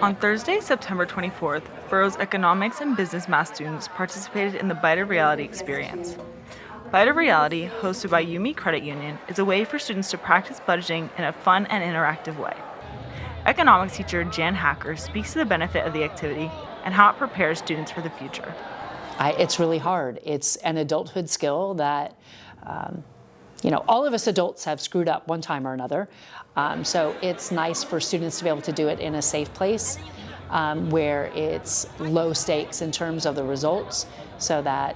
On Thursday, September 24th, Burroughs economics and business math students participated in the Bite of Reality experience. Bite of Reality, hosted by UME Credit Union, is a way for students to practice budgeting in a fun and interactive way. Economics teacher Jan Hacker speaks to the benefit of the activity and how it prepares students for the future. It's really hard. It's an adulthood skill that, all of us adults have screwed up one time or another. So it's nice for students to be able to do it in a safe place where it's low stakes in terms of the results so that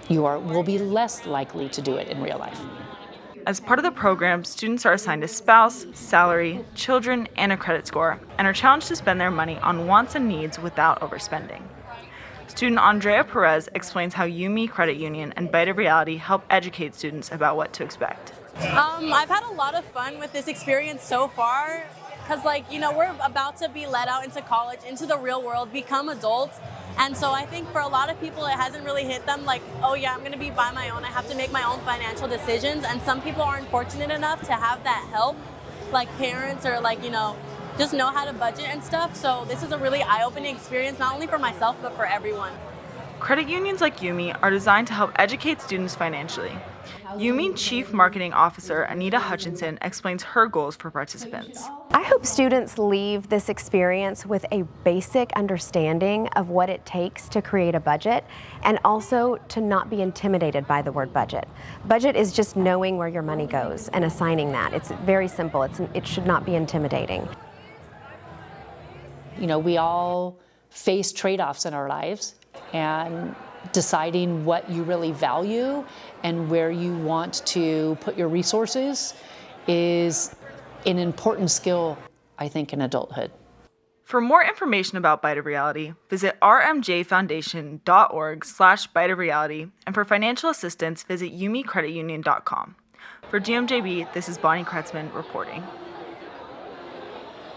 will be less likely to do it in real life. As part of the program, students are assigned a spouse, salary, children, and a credit score, and are challenged to spend their money on wants and needs without overspending. Student Andrea Perez explains how UME Credit Union and Bite of Reality help educate students about what to expect. I've had a lot of fun with this experience so far because, we're about to be let out into college, into the real world, become adults. And so I think for a lot of people, it hasn't really hit them oh yeah, I'm going to be by my own. I have to make my own financial decisions. And some people aren't fortunate enough to have that help, like parents or just know how to budget and stuff. So this is a really eye-opening experience, not only for myself, but for everyone. Credit unions like UME are designed to help educate students financially. UME Chief Marketing Officer Anita Hutchinson explains her goals for participants. I hope students leave this experience with a basic understanding of what it takes to create a budget and also to not be intimidated by the word budget. Budget is just knowing where your money goes and assigning that. It's very simple. It should not be intimidating. We all face trade-offs in our lives, and deciding what you really value and where you want to put your resources is an important skill, I think, in adulthood. For more information about Bite of Reality, visit rmjfoundation.org/Bite of Reality, and for financial assistance, visit umecreditunion.com. For GMJB, this is Bonnie Kretzmann reporting.